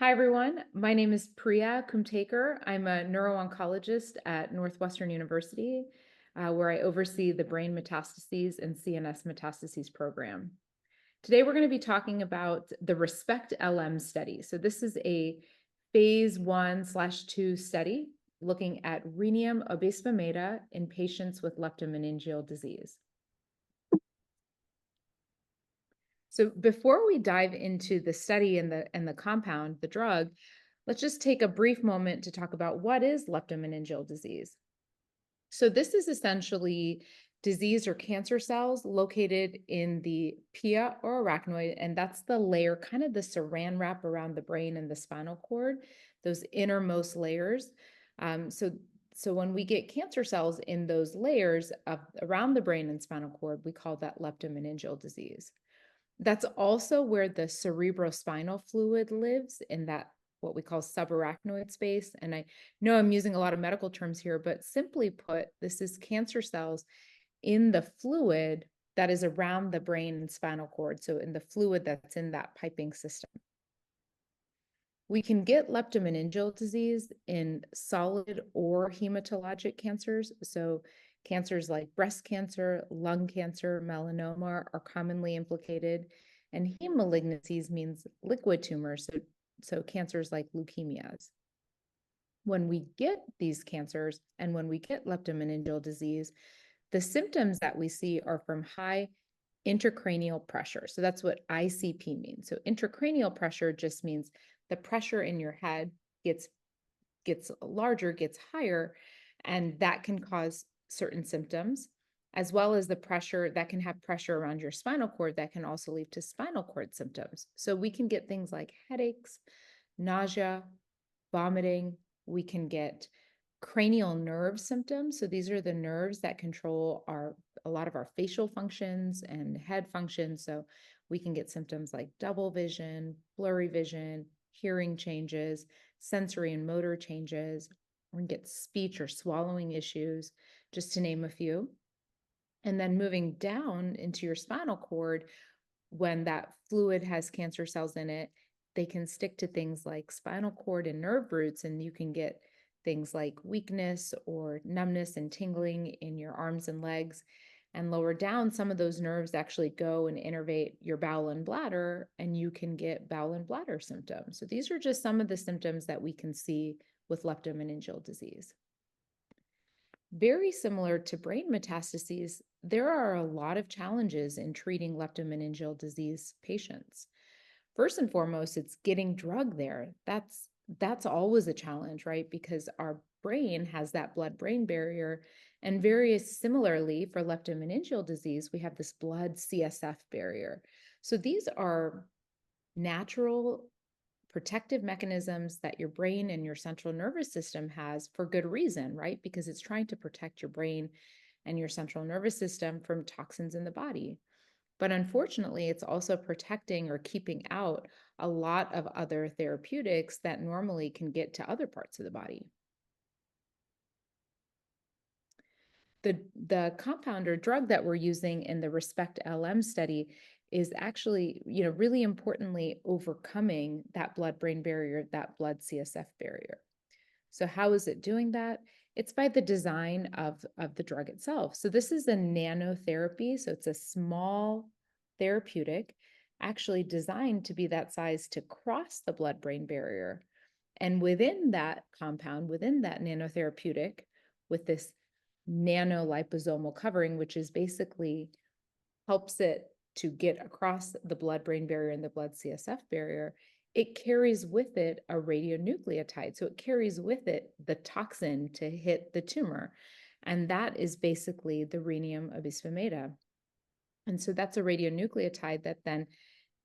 Hi, everyone. My name is Priya Kumtekar. I'm a neuro-oncologist at Northwestern University, where I oversee the brain metastases and CNS metastases program. Today, we're going to be talking about the ReSPECT-LM study. So this is a phase 1/2 study looking at rhenium obisbemeda in patients with leptomeningeal disease. So before we dive into the study and the compound, the drug, let's just take a brief moment to talk about what is leptomeningeal disease. So this is essentially disease or cancer cells located in the pia or arachnoid, and that's the layer, kind of the saran wrap around the brain and the spinal cord, those innermost layers. So when we get cancer cells in those layers around the brain and spinal cord, we call that leptomeningeal disease. That's also where the cerebrospinal fluid lives, in that what we call subarachnoid space. And I know I'm using a lot of medical terms here, but simply put, this is cancer cells in the fluid that is around the brain and spinal cord. So in the fluid that's in that piping system. We can get leptomeningeal disease in solid or hematologic cancers. So cancers like breast cancer, lung cancer, melanoma are commonly implicated. And heme malignancies means liquid tumors, so cancers like leukemias. When we get these cancers and when we get leptomeningeal disease, the symptoms that we see are from high intracranial pressure. So that's what ICP means. So intracranial pressure just means the pressure in your head gets larger, gets higher, and that can cause certain symptoms, as well as the pressure that can have pressure around your spinal cord that can also lead to spinal cord symptoms. So we can get things like headaches, nausea, vomiting. We can get cranial nerve symptoms. So these are the nerves that control a lot of our facial functions and head functions. So we can get symptoms like double vision, blurry vision, hearing changes, sensory and motor changes. We can get speech or swallowing issues, just to name a few. And then moving down into your spinal cord, when that fluid has cancer cells in it, they can stick to things like spinal cord and nerve roots, and you can get things like weakness or numbness and tingling in your arms and legs. And lower down, some of those nerves actually go and innervate your bowel and bladder, and you can get bowel and bladder symptoms. So these are just some of the symptoms that we can see with leptomeningeal disease. Very similar to brain metastases, there are a lot of challenges in treating leptomeningeal disease patients. First and foremost, it's getting drug there. That's always a challenge, right? Because our brain has that blood-brain barrier, and very similarly for leptomeningeal disease, we have this blood CSF barrier. So these are natural protective mechanisms that your brain and your central nervous system has for good reason, right? Because it's trying to protect your brain and your central nervous system from toxins in the body. But unfortunately, it's also protecting or keeping out a lot of other therapeutics that normally can get to other parts of the body. The compound or drug that we're using in the ReSPECT-LM study is actually, really importantly overcoming that blood-brain barrier, that blood CSF barrier. So how is it doing that? It's by the design of the drug itself. So this is a nanotherapy. So it's a small therapeutic actually designed to be that size to cross the blood-brain barrier. And within that compound, within that nanotherapeutic, with this nanoliposomal covering, which is basically helps it to get across the blood-brain barrier and the blood CSF barrier, it carries with it a radionucleotide. So it carries with it the toxin to hit the tumor. And that is basically the rhenium obisbemeda. And so that's a radionucleotide that then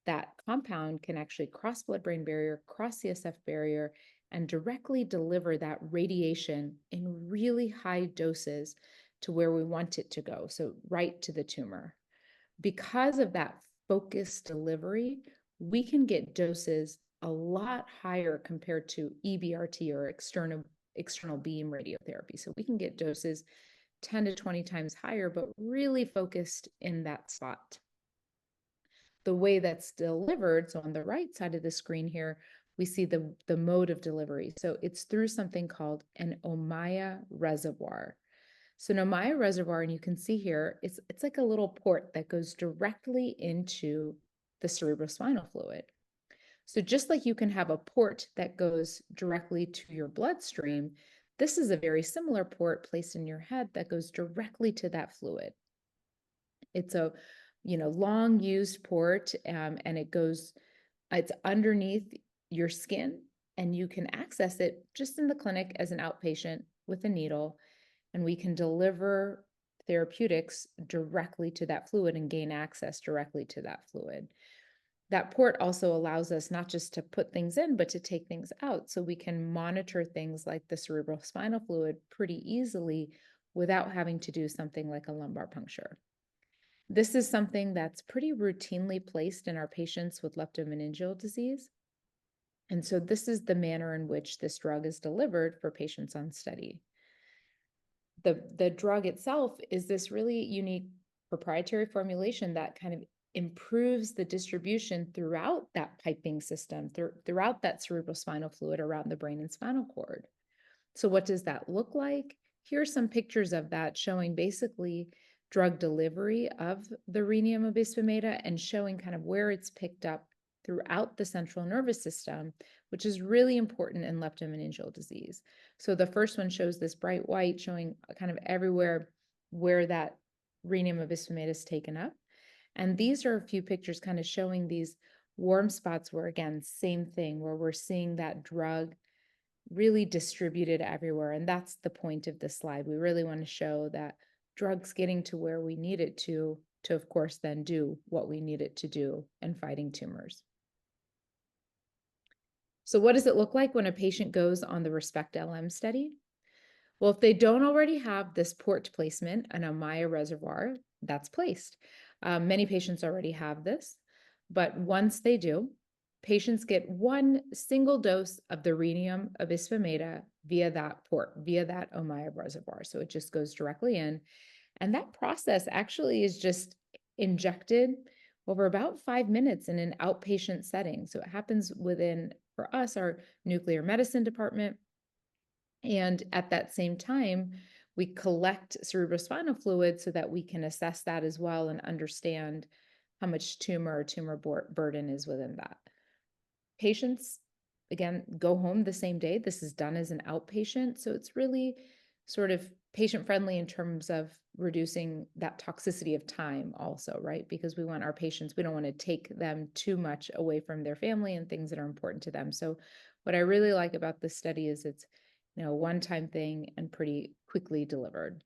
that compound can actually cross blood-brain barrier, cross CSF barrier, and directly deliver that radiation in really high doses to where we want it to go, so right to the tumor. Because of that focused delivery, we can get doses a lot higher compared to EBRT or external beam radiotherapy. So we can get doses 10 to 20 times higher, but really focused in that spot. The way that's delivered, so on the right side of the screen here, we see the mode of delivery. So it's through something called an Ommaya reservoir. So an Ommaya reservoir, and you can see here, it's like a little port that goes directly into the cerebrospinal fluid. So just like you can have a port that goes directly to your bloodstream, this is a very similar port placed in your head that goes directly to that fluid. It's a, long used port, and it's underneath your skin, and you can access it just in the clinic as an outpatient with a needle, and we can deliver therapeutics directly to that fluid and gain access directly to that fluid. That port also allows us not just to put things in, but to take things out. So we can monitor things like the cerebrospinal fluid pretty easily without having to do something like a lumbar puncture. This is something that's pretty routinely placed in our patients with leptomeningeal disease. And so this is the manner in which this drug is delivered for patients on study. The drug itself is this really unique proprietary formulation that kind of improves the distribution throughout that piping system, throughout that cerebrospinal fluid around the brain and spinal cord. So what does that look like? Here are some pictures of that showing basically drug delivery of the rhenium obisbemeda and showing kind of where it's picked up throughout the central nervous system, which is really important in leptomeningeal disease. So the first one shows this bright white showing kind of everywhere where that rhenium obisbemeda is taken up. And these are a few pictures kind of showing these warm spots where, again, same thing, where we're seeing that drug really distributed everywhere. And that's the point of this slide. We really want to show that drugs getting to where we need it to of course, then do what we need it to do in fighting tumors. So what does it look like when a patient goes on the ReSPECT-LM study? Well, if they don't already have this port placement, an Ommaya reservoir, that's placed. Many patients already have this, but once they do, patients get one single dose of the rhenium obisbemeda via that port, via that Ommaya reservoir. So it just goes directly in. And that process actually is just injected over about 5 minutes in an outpatient setting. So it happens within, for us, our nuclear medicine department. And at that same time, we collect cerebrospinal fluid so that we can assess that as well and understand how much tumor or tumor burden is within that. Patients, again, go home the same day. This is done as an outpatient. So it's really sort of patient friendly in terms of reducing that toxicity of time also, right? Because we want our patients, we don't want to take them too much away from their family and things that are important to them. So what I really like about this study is it's, a one-time thing and pretty quickly delivered.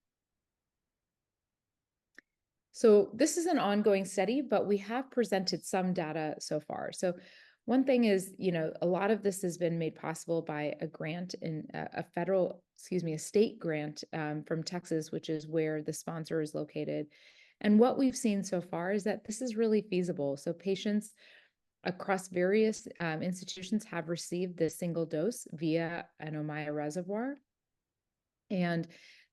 So this is an ongoing study, but we have presented some data so far. So one thing is, a lot of this has been made possible by a grant in a state grant from Texas, which is where the sponsor is located. And what we've seen so far is that this is really feasible. So patients across various institutions have received this single dose via an Ommaya reservoir. And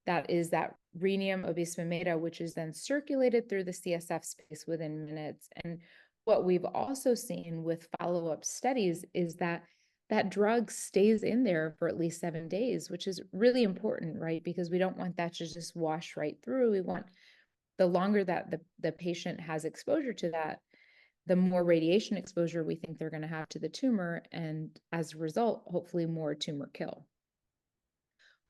that is that rhenium obisbemeda, which is then circulated through the CSF space within minutes. And what we've also seen with follow-up studies is that that drug stays in there for at least 7 days, which is really important, right? Because we don't want that to just wash right through. We want the longer that the patient has exposure to that, the more radiation exposure we think they're going to have to the tumor. And as a result, hopefully more tumor kill.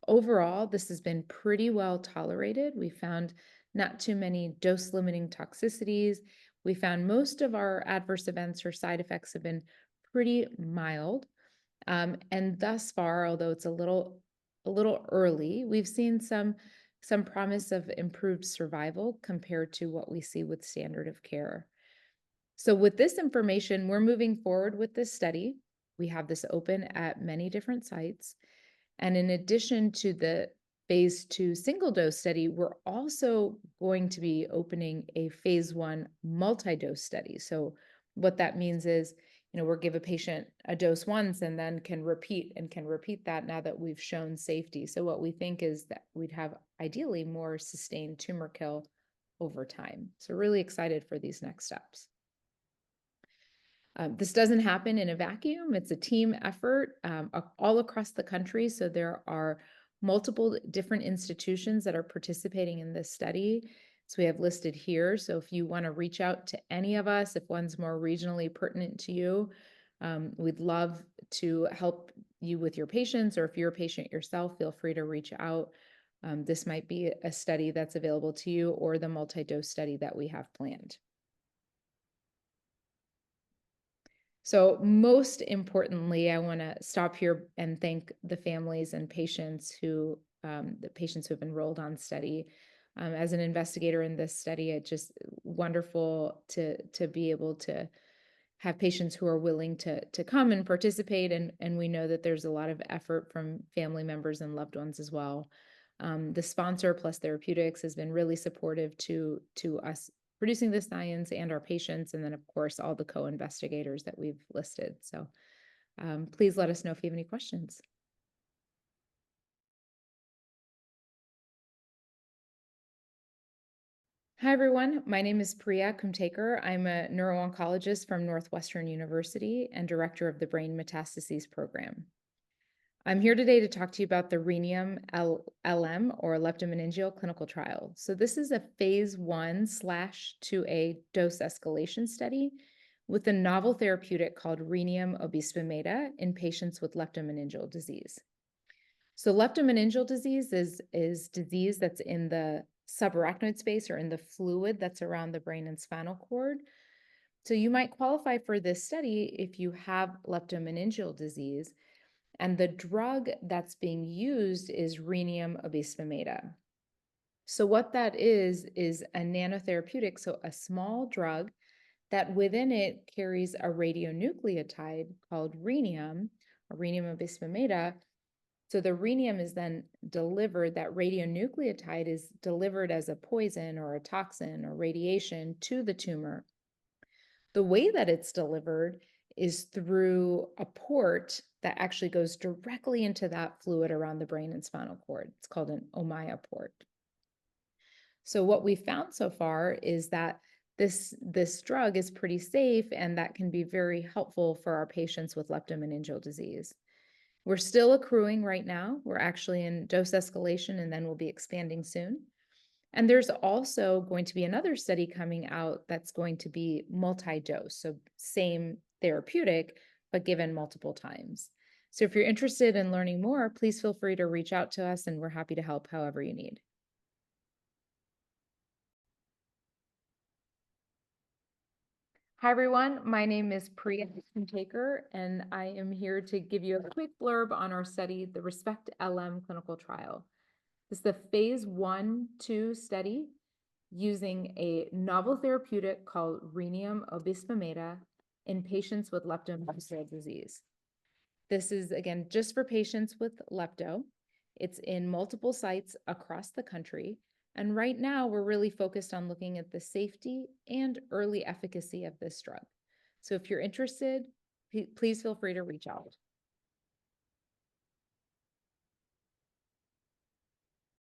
Overall, this has been pretty well tolerated. We found not too many dose-limiting toxicities. We found most of our adverse events or side effects have been pretty mild. And thus far, although it's a little early, we've seen some promise of improved survival compared to what we see with standard of care. So with this information, we're moving forward with this study. We have this open at many different sites. And in addition to the phase 2 single dose study, we're also going to be opening a phase 1 multi-dose study. So what that means is, we'll give a patient a dose once and then can repeat that now that we've shown safety. So what we think is that we'd have ideally more sustained tumor kill over time. So really excited for these next steps. This doesn't happen in a vacuum. It's a team effort all across the country. So there are multiple different institutions that are participating in this study. So we have listed here. So if you want to reach out to any of us, if one's more regionally pertinent to you, we'd love to help you with your patients, or if you're a patient yourself, feel free to reach out. This might be a study that's available to you, or the multi-dose study that we have planned. So most importantly, I want to stop here and thank the families and patients the patients who have enrolled on study. As an investigator in this study, it's just wonderful to be able to have patients who are willing to come and participate, and we know that there's a lot of effort from family members and loved ones as well. The sponsor, Plus Therapeutics, has been really supportive to us producing the science and our patients, and then of course all the co-investigators that we've listed. So please let us know if you have any questions. Hi everyone, my name is Priya Kumtekar. I'm a neuro-oncologist from Northwestern University and director of the Brain Metastases Program. I'm here today to talk to you about the ReNIM-LM, or leptomeningeal clinical trial. So this is a phase 1/2A dose escalation study with a novel therapeutic called rhenium obisbemeda in patients with leptomeningeal disease. So leptomeningeal disease is disease that's in the subarachnoid space, or in the fluid that's around the brain and spinal cord. So you might qualify for this study if you have leptomeningeal disease, and the drug that's being used is rhenium obisbemeda. So what that is a nanotherapeutic, so a small drug that within it carries a radionucleotide called rhenium, or rhenium obisbemeda. So the rhenium is then delivered, that radionucleotide is delivered as a poison or a toxin or radiation to the tumor. The way that it's delivered is through a port that actually goes directly into that fluid around the brain and spinal cord. It's called an Ommaya port. So what we found so far is that this drug is pretty safe, and that can be very helpful for our patients with leptomeningeal disease. We're still accruing right now. We're actually in dose escalation, and then we'll be expanding soon. And there's also going to be another study coming out that's going to be multi-dose, so same therapeutic, but given multiple times. So if you're interested in learning more, please feel free to reach out to us, and we're happy to help however you need. Hi, everyone. My name is Priya Kumtekar, and I am here to give you a quick blurb on our study, the ReSPECT-LM clinical trial. This is the phase 1/2 study using a novel therapeutic called rhenium obisbemeda in patients with leptomeningeal disease. This is, again, just for patients with lepto. It's in multiple sites across the country. And right now, we're really focused on looking at the safety and early efficacy of this drug. So if you're interested, please feel free to reach out.